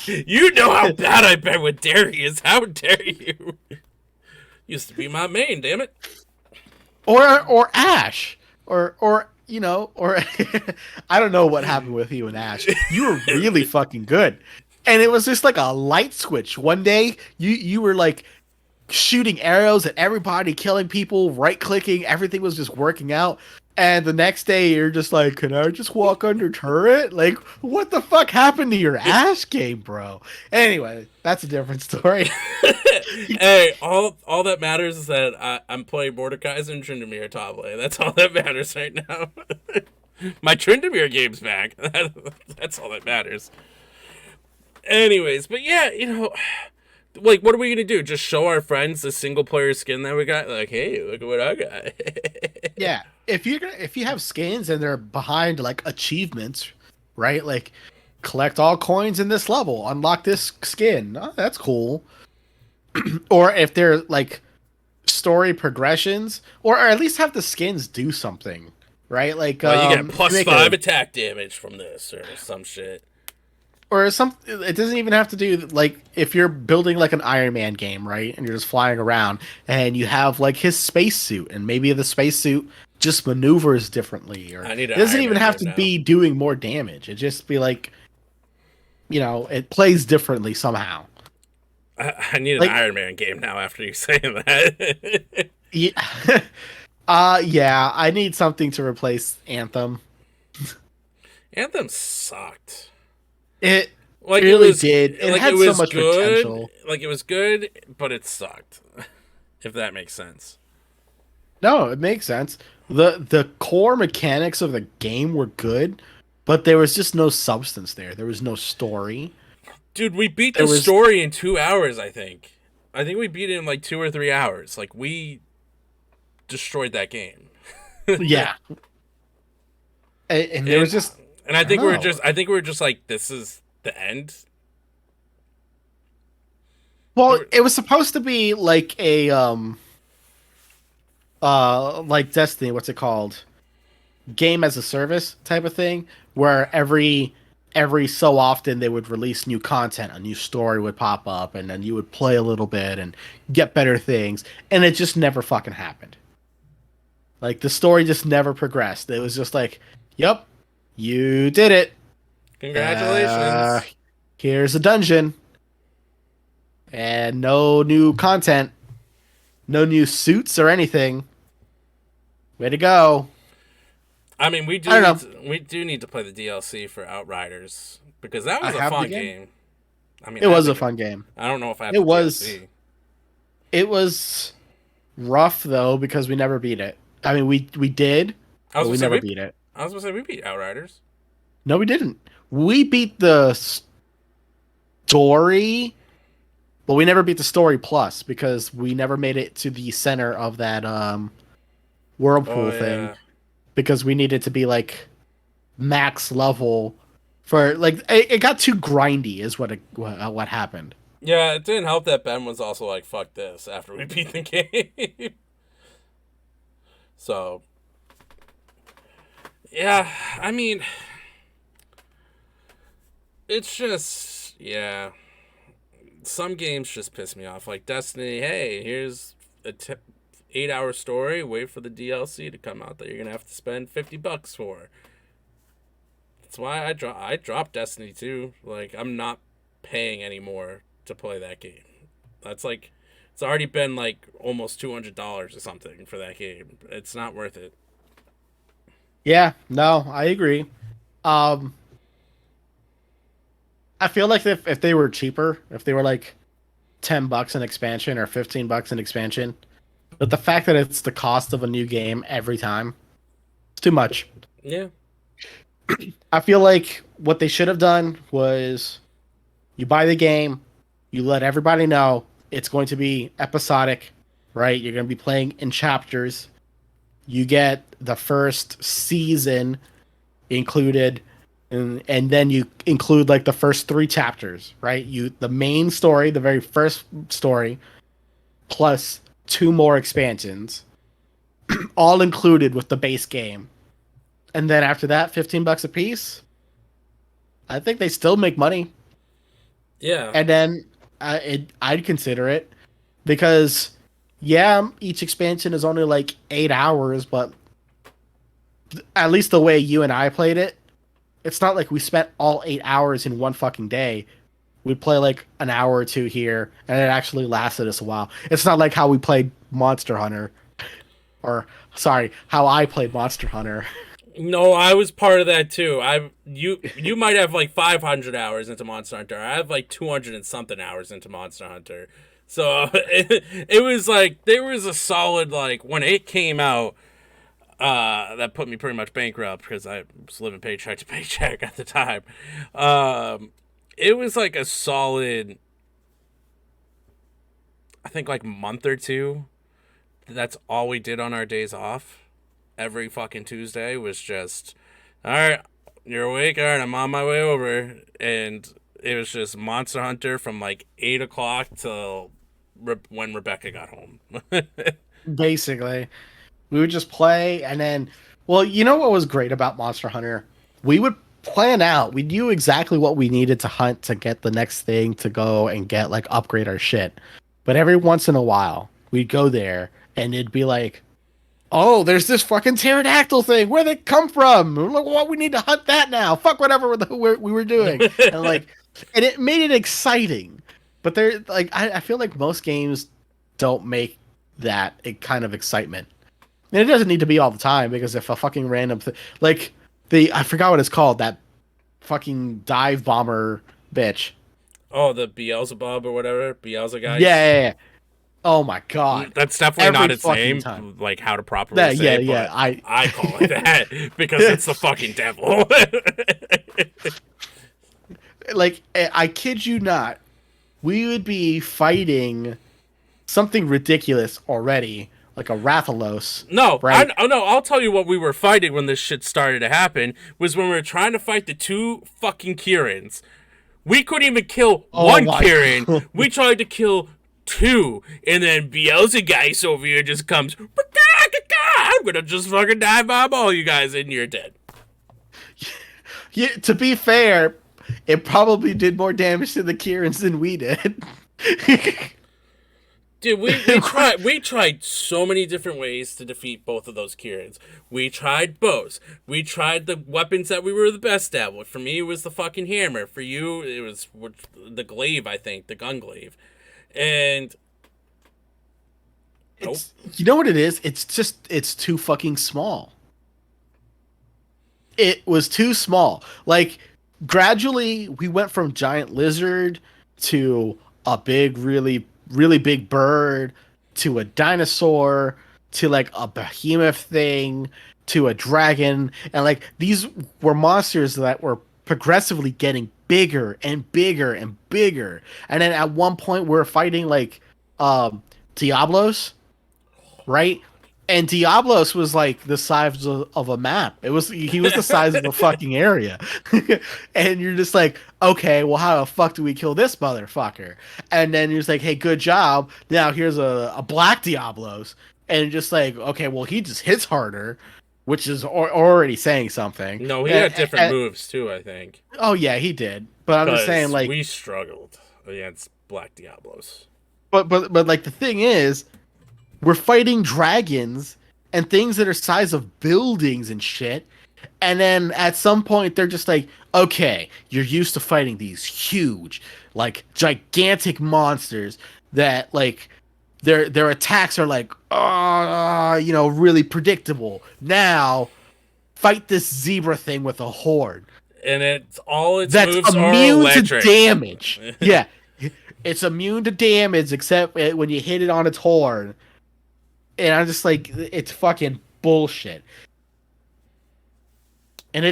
You know how bad I've been with Darius. How dare you? Used to be my main, damn it. Or Ash. Or you know, or I don't know what happened with you and Ash. You were really fucking good. And it was just like a light switch. One day you were like shooting arrows at everybody, killing people, right clicking, everything was just working out. And the next day you're just like, can I just walk under turret? Like, what the fuck happened to your Ash game, bro? Anyway, that's a different story. Hey, all that matters is that I'm playing Mordekaiser and Tryndamere top lane. That's all that matters right now. My Tryndamere game's back. That's all that matters. Anyways, but yeah, you know, like, what are we gonna do? Just show our friends the single player skin that we got? Like, hey, look at what I got. Yeah, if you have skins and they're behind like achievements, right? Like, collect all coins in this level, unlock this skin. Oh, that's cool. Or if they're like story progressions, or at least have the skins do something, right? Like, well, you get +5 attack damage from this or some shit. Or some, it doesn't even have to do, like, if you're building like an Iron Man game, right? And you're just flying around and you have like his spacesuit, and maybe the spacesuit just maneuvers differently, or it doesn't even have to be doing more damage. It just be like, you know, it plays differently somehow. I need an Iron Man game now after you saying that. Yeah. Yeah, I need something to replace Anthem. Anthem sucked. It really did. It had so much good, potential. Like, it was good, but it sucked. If that makes sense. No, it makes sense. The core mechanics of the game were good, but there was just no substance there. There was no story. Dude, we beat the story in 2 hours, I think. I think we beat it in like 2 or 3 hours. Like, we destroyed that game. Yeah. And there was just... And I think we're just like, this is the end. Well, it was supposed to be like a like Destiny, what's it called? Game as a service type of thing, where every so often they would release new content, a new story would pop up, and then you would play a little bit and get better things, and it just never fucking happened. Like, the story just never progressed. It was just like, yep, you did it. Congratulations. Here's a dungeon. And no new content. No new suits or anything. Way to go. I mean, we do need to play the DLC for Outriders, because that was a fun game. I mean, it was a fun game. I don't know if I have the DLC. It was rough though, because we never beat it. I mean, we did, but we never beat it. I was gonna say we beat Outriders. No, we didn't. We beat the story, but we never beat the story plus, because we never made it to the center of that whirlpool thing, because we needed to be like max level for like it got too grindy is what happened. Yeah, it didn't help that Ben was also like, "Fuck this" after we beat the game. So yeah, I mean, it's just yeah. Some games just piss me off. Like Destiny, hey, here's a 8-hour story. Wait for the DLC to come out that you're gonna have to spend $50 for. That's why I dropped Destiny 2. Like I'm not paying anymore to play that game. That's like it's already been like almost $200 or something for that game. It's not worth it. Yeah, no, I agree. Um, I feel like if they were cheaper, if they were like $10 an expansion or $15 an expansion, but the fact that it's the cost of a new game every time, it's too much. Yeah. I feel like what they should have done was you buy the game, you let everybody know it's going to be episodic, right? You're going to be playing in chapters. You get the first season included, and then you include like the first 3 chapters, right? The main story, the very first story, plus 2 more expansions, all included with the base game. And then after that, $15 a piece. I think they still make money. Yeah. And then I'd consider it because, yeah, each expansion is only like 8 hours, but at least the way you and I played it, it's not like we spent all 8 hours in one fucking day. We'd play like an hour or two here, and it actually lasted us a while. It's not like how we played Monster Hunter, or sorry, how I played Monster Hunter. No, I was part of that too. You might have like 500 hours into Monster Hunter. I have like 200 and something hours into Monster Hunter. So it was like there was a solid like when it came out. That put me pretty much bankrupt because I was living paycheck to paycheck at the time. It was like a solid, I think like month or two. That's all we did on our days off. Every fucking Tuesday was just, all right, you're awake, all right, I'm on my way over, and it was just Monster Hunter from like 8 o'clock till when Rebecca got home. Basically, we would just play, and then, well, you know what was great about Monster Hunter? We would plan out. We knew exactly what we needed to hunt to get the next thing to go and get like upgrade our shit. But every once in a while, we'd go there, and it'd be like, oh, there's this fucking pterodactyl thing. Where'd it come from? Look, what we need to hunt that now. Fuck whatever we were doing, and like, and it made it exciting. But there, like, I feel like most games don't make that kind of excitement, and it doesn't need to be all the time because if a fucking random like I forgot what it's called, that fucking dive bomber bitch. Oh, the Beelzebub or whatever, Beelzebub guys. Yeah. Oh my god, that's definitely not its name. Time. Like how to properly say it. Yeah. I call it that because it's the fucking devil. Like I kid you not, we would be fighting something ridiculous already, like a Rathalos. No, right? I'll tell you what we were fighting when this shit started to happen was when we were trying to fight the 2 fucking Kirans. We couldn't even kill one Kirin. We tried to kill 2, and then Beelzebub over here just comes. I'm gonna just fucking dive bomb all you guys, and you're dead. Yeah, to be fair, it probably did more damage to the Kirans than we did. Dude, we tried so many different ways to defeat both of those Kirans. We tried bows. We tried the weapons that we were the best at. For me, it was the fucking hammer. For you, it was the glaive, I think, the gun glaive. And you know what it is? It's too fucking small. It was too small. Like gradually we went from giant lizard to a big, really, really big bird to a dinosaur to like a behemoth thing to a dragon, and like these were monsters that were progressively getting bigger and bigger and bigger. And then at one point we were fighting like Diablos, right? And Diablos was like the size of a map. He was the size of a fucking area. And you're just like, okay, well, how the fuck do we kill this motherfucker? And then you're just like, hey, good job. Now here's a black Diablos. And you're just like, okay, well, he just hits harder, which is already saying something. No, he had different moves too, I think. Oh yeah, he did. But I'm just saying, like, we struggled against black Diablos. But like the thing is, we're fighting dragons and things that are size of buildings and shit. And then at some point they're just like, okay, you're used to fighting these huge, like gigantic monsters that like their attacks are like, really predictable. Now fight this zebra thing with a horde. And its moves that's are immune electric. to damage. Yeah. It's immune to damage except when you hit it on its horn. And I'm just like, it's fucking bullshit. And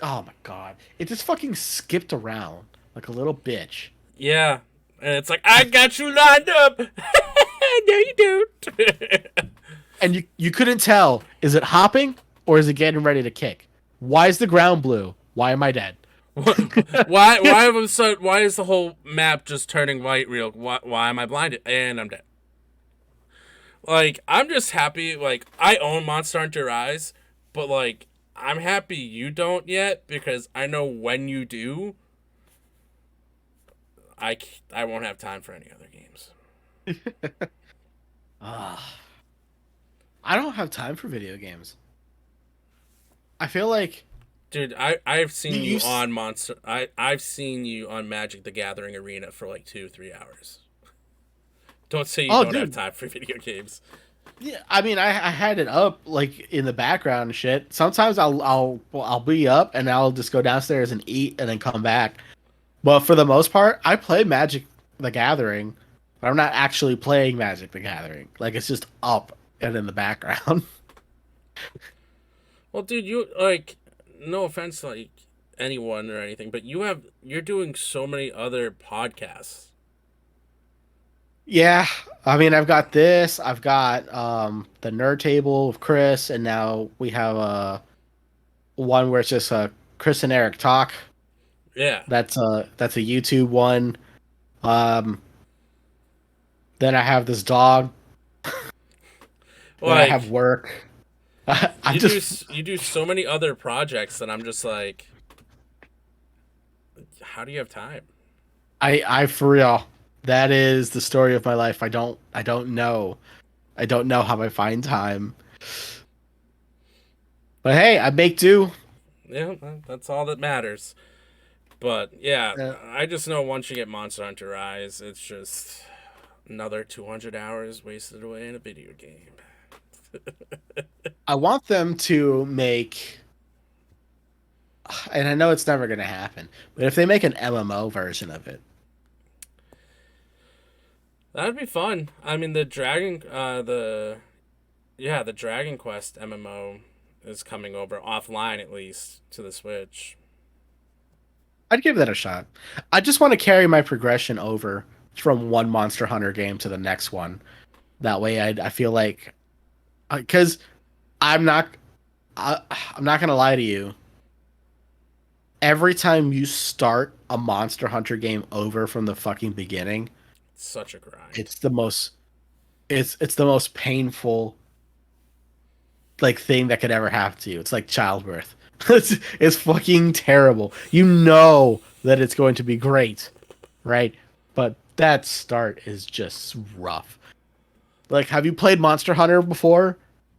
oh my god. It just fucking skipped around like a little bitch. Yeah. And it's like, I got you lined up. No, you don't. And you couldn't tell, is it hopping or is it getting ready to kick? Why is the ground blue? Why am I dead? why is the whole map just turning white real? Why am I blinded? And I'm dead. Like, I'm just happy, like, I own Monster Hunter Rise, but, like, I'm happy you don't yet, because I know when you do, I won't have time for any other games. I don't have time for video games. I feel like... Dude, I've seen you on I've seen you on Magic the Gathering Arena for, like, 2-3 hours. Don't say you don't have time for video games. Yeah, I mean, I had it up like in the background and shit. Sometimes I'll be up and I'll just go downstairs and eat and then come back. But for the most part, I play Magic the Gathering, but I'm not actually playing Magic the Gathering. Like, it's just up and in the background. Well, dude, you like, no offense to like anyone or anything, but you're doing so many other podcasts. Yeah, I mean, I've got this. I've got the Nerd Table with Chris, and now we have one where it's just Chris and Eric talk. Yeah, that's a YouTube one. Then I have this dog. Like, I have work. You do so many other projects that I'm just like, how do you have time? I for real. That is the story of my life. I don't know. I don't know how I find time. But hey, I make do. Yeah, that's all that matters. But yeah, I just know once you get Monster Hunter Rise, it's just another 200 hours wasted away in a video game. I want them to make, and I know it's never going to happen, but if they make an MMO version of it, that'd be fun. I mean, the Dragon Quest MMO is coming over offline, at least, to the Switch. I'd give that a shot. I just want to carry my progression over from one Monster Hunter game to the next one. That way, I feel like, because I'm not gonna lie to you. Every time you start a Monster Hunter game over from the fucking beginning, it's such a grind. It's the most painful like thing that could ever happen to you. It's like childbirth. It's fucking terrible. You know that it's going to be great, right? But that start is just rough. Like, have you played Monster Hunter before?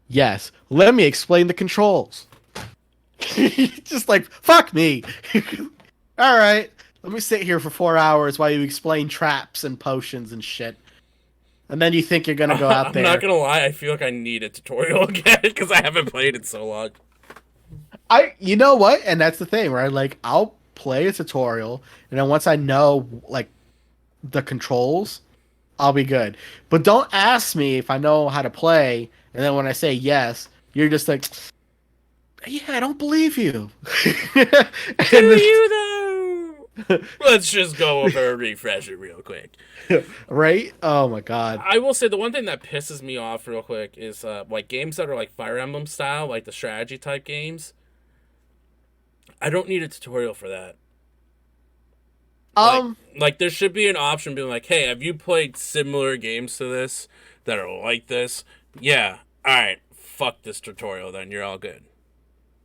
Yes. Let me explain the controls. Just like, fuck me. All right. Let me sit here for 4 hours while you explain traps and potions and shit. And then you think you're going to go out there. I'm not going to lie. I feel like I need a tutorial again because I haven't played it so long. You know what? And that's the thing, right? Like, I'll play a tutorial, and then once I know, like, the controls, I'll be good. But don't ask me if I know how to play, and then when I say yes, you're just like, yeah, I don't believe you. Do you, though? Let's just go over a refresher real quick. Right? Oh my god. I will say the one thing that pisses me off real quick is like games that are like Fire Emblem style, like the strategy type games. I don't need a tutorial for that. Like there should be an option being like, hey, have you played similar games to this that are like this? Yeah. All right. Fuck this tutorial. Then you're all good.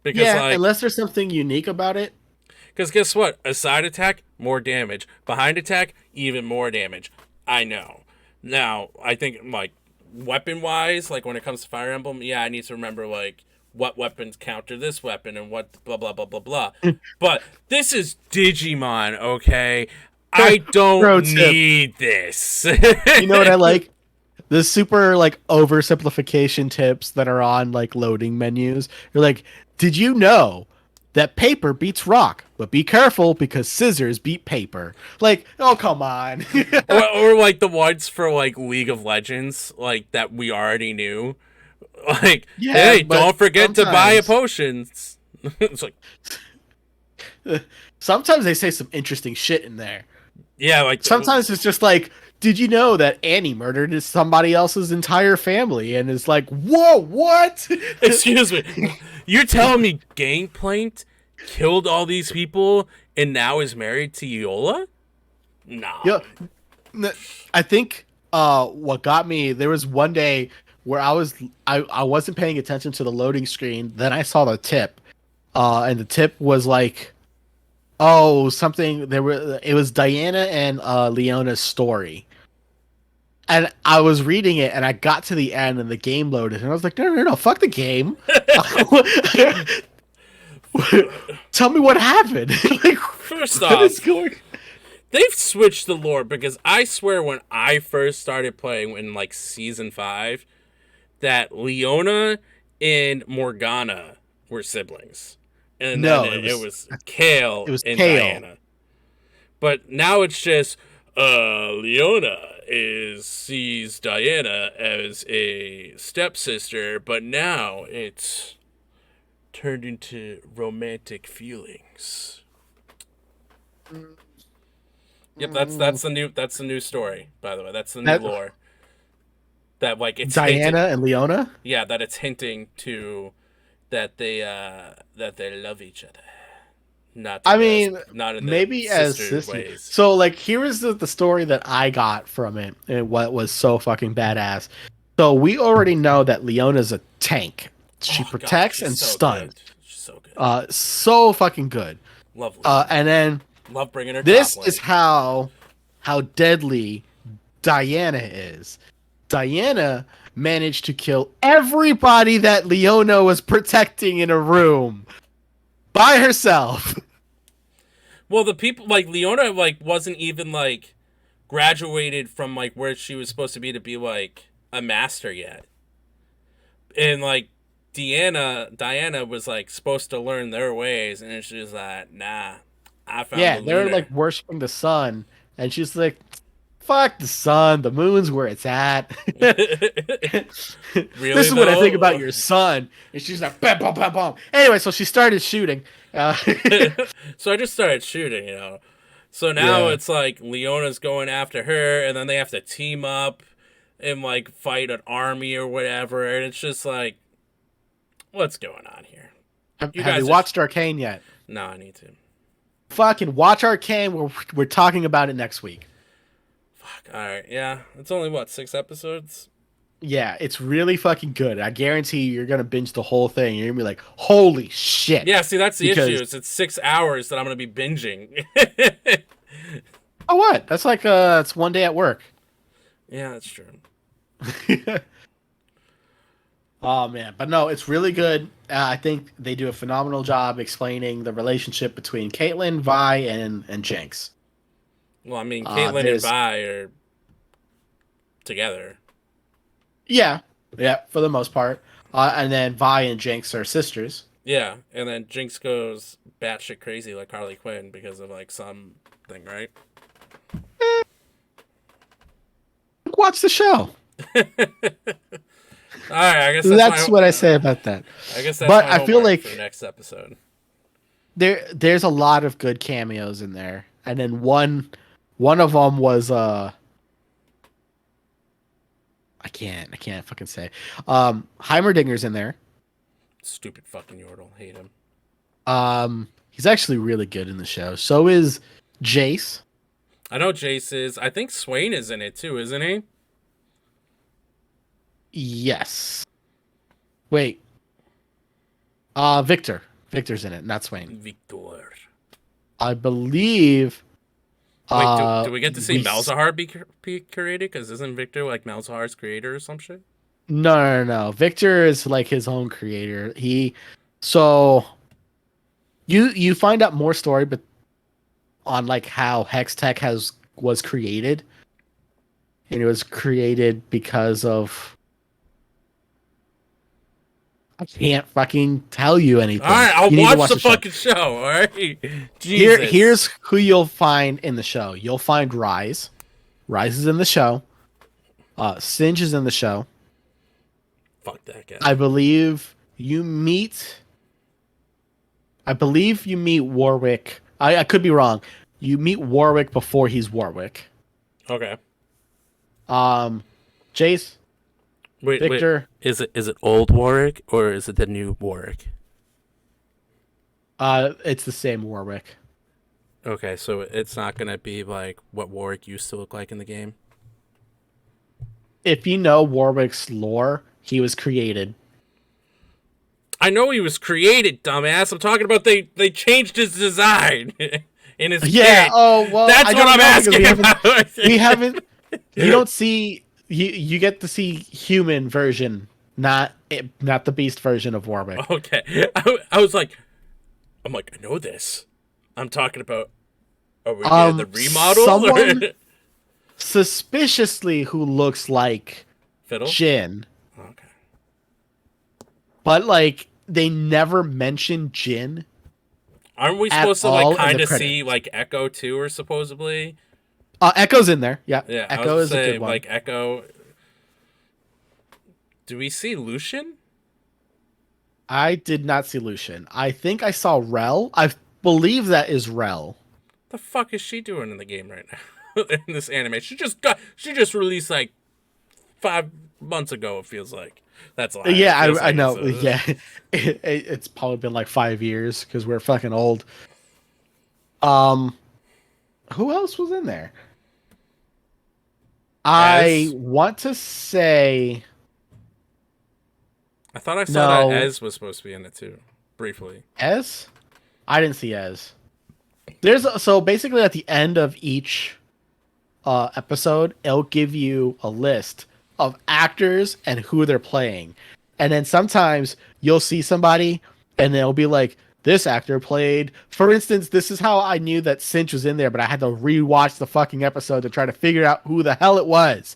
Because yeah, unless there's something unique about it. Because guess what? A side attack, more damage. Behind attack, even more damage. I know. Now, I think, like, weapon-wise, like, when it comes to Fire Emblem, yeah, I need to remember, like, what weapons counter this weapon and what blah, blah, blah, blah, blah. But this is Digimon, okay? I don't need this. You know what I like? The super, like, oversimplification tips that are on, like, loading menus. You're like, did you know that paper beats rock, but be careful because scissors beat paper? Like, oh, come on. or like the ones for like League of Legends, like that we already knew. Like, yeah, hey, don't forget to buy a potion. It's like sometimes they say some interesting shit in there. Yeah, like sometimes it's just like, did you know that Annie murdered somebody else's entire family? And it's like, whoa, what? Excuse me. You're telling me Gangplank killed all these people and now is married to Yola? No. Yeah, I think what got me, there was one day where I wasn't paying attention to the loading screen. Then I saw the tip. And the tip was like, oh, something, it was Diana and Leona's story. And I was reading it, and I got to the end, and the game loaded, and I was like, no, fuck the game. Tell me what happened. Like, first off, they've switched the lore, because I swear when I first started playing in, like, Season 5, that Leona and Morgana were siblings. And then it was Kale and Diana. But now it's just, Leona sees Diana as a stepsister, but now it's turned into romantic feelings. Yep, that's the new story, by the way. That's the new lore. That like it's Diana and Leona? Yeah, that it's hinting to that they love each other. Not in maybe as sister ways. So like here is the story that I got from it and what was so fucking badass. So we already know that Leona's a tank. She protects and stuns. She's so good. So fucking good. Lovely. And then love bringing her. This is how deadly Diana is. Diana managed to kill everybody that Leona was protecting in a room by herself. Well, the people, like, Leona, like, wasn't even, like, graduated from, like, where she was supposed to be, like, a master yet. And, like, Diana was, like, supposed to learn their ways, and she's like, nah, I found the they're, like, worshiping the sun, and she's like, fuck the sun, the moon's where it's at. Really, this is what I think about your son. And she's like, bam, bam, bam, bam. Anyway, so she started shooting. So I just started shooting, you know. So now it's like Leona's going after her, and then they have to team up and like fight an army or whatever. And it's just like, what's going on here? Have you watched Arcane yet? No, I need to. Fucking watch Arcane. We're talking about it next week. Alright, yeah. It's only, 6 episodes? Yeah, it's really fucking good. I guarantee you're going to binge the whole thing. You're going to be like, holy shit. Yeah, see, that's the issue. It's 6 hours that I'm going to be binging. Oh, what? That's like, it's one day at work. Yeah, that's true. Oh, man. But no, it's really good. I think they do a phenomenal job explaining the relationship between Caitlyn, Vi, and Jinx. Well, I mean, Caitlyn and Vi are together. Yeah, for the most part. And then Vi and Jinx are sisters. Yeah, and then Jinx goes batshit crazy like Harley Quinn because of like something, right? Watch the show. All right, I guess that's what I say about that. I guess that's but I feel like for the next episode. There's a lot of good cameos in there. and then one of them was I can't fucking say. Heimerdinger's in there. Stupid fucking Yordle. Hate him. He's actually really good in the show. So is Jace. I know Jace is. I think Swain is in it too, isn't he? Yes. Wait. Victor. Victor's in it, not Swain. Victor. I believe. Wait, do we get to see Malzahar be created? Because isn't Victor like Malzahar's creator or some shit? No. Victor is like his own creator. So you find out more story, but on like how Hextech was created, and it was created because of. I can't fucking tell you anything. All right, I'll watch the fucking show. All right. Here's who you'll find in the show. You'll find Rise. Rise is in the show. Singe is in the show. Fuck that guy. I believe you meet Warwick. I could be wrong. You meet Warwick before he's Warwick. Okay. Jace. Victor. Wait. Is it old Warwick or is it the new Warwick? It's the same Warwick. Okay, so it's not gonna be like what Warwick used to look like in the game. If you know Warwick's lore, he was created. I know he was created, dumbass. I'm talking about they changed his design in his kit. Oh well, that's what I'm asking about. We haven't. You don't see. You get to see human version, not the beast version of Warwick. Okay, I was like, I know this. I'm talking about. Are we getting the remodel? Someone suspiciously who looks like Fiddle? Jin. Okay. But like they never mention Jin. Aren't we supposed to like kind of see like Echo too, or supposedly? Echo's in there. Yeah. Echo is a good one. Like Echo. Do we see Lucian? I did not see Lucian. I think I saw Rel. I believe that is Rel. The fuck is she doing in the game right now? In this anime, she just released like 5 months ago. It feels like that's a lot. Yeah, I know. So. Yeah, it's probably been like 5 years because we're fucking old. Who else was in there? I want to say. I thought I saw that Ez was supposed to be in it too, briefly. Ez? I didn't see Ez. So basically at the end of each episode, it'll give you a list of actors and who they're playing. And then sometimes you'll see somebody and they'll be like, this actor played, for instance, this is how I knew that Cinch was in there, but I had to rewatch the fucking episode to try to figure out who the hell it was.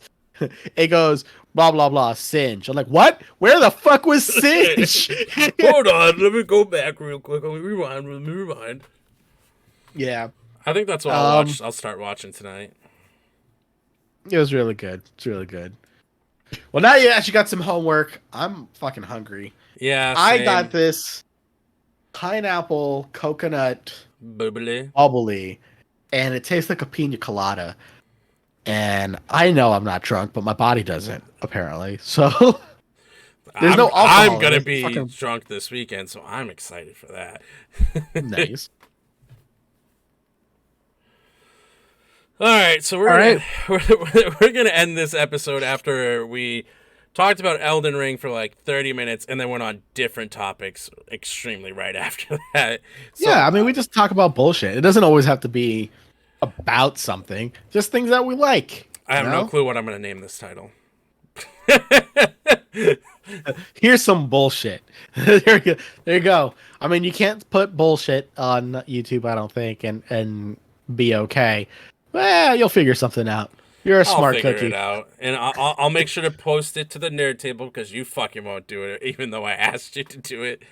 It goes, blah, blah, blah, Cinch. I'm like, what? Where the fuck was Cinch? Hold on, let me go back real quick. Let me rewind. Yeah. I think that's what I'll start watching tonight. It was really good. It's really good. Well, now you actually got some homework. I'm fucking hungry. Yeah, same. I got this pineapple coconut bubbly, and it tastes like a pina colada. And I know I'm not drunk, but my body doesn't, apparently. So there's no alcohol. I'm gonna be drunk this weekend, so I'm excited for that. Nice. All right, so we're gonna end this episode after we talked about Elden Ring for like 30 minutes and then went on different topics extremely right after that. So, yeah, I mean, we just talk about bullshit. It doesn't always have to be about something. Just things that we like. I have no clue what I'm going to name this title. Here's some bullshit. There you go. I mean, you can't put bullshit on YouTube, I don't think, and be okay. Well, you'll figure something out. You're a smart cookie. I'll figure it out, and I'll make sure to post it to the nerd table because you fucking won't do it, even though I asked you to do it.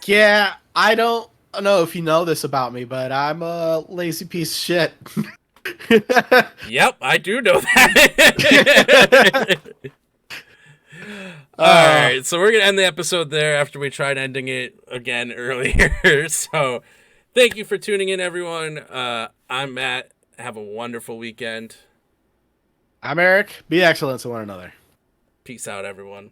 Yeah, I don't know if you know this about me, but I'm a lazy piece of shit. Yep, I do know that. All right, so we're gonna end the episode there after we tried ending it again earlier. So, Thank you for tuning in, everyone. I'm Matt. Have a wonderful weekend. I'm Eric. Be excellent to one another. Peace out, everyone.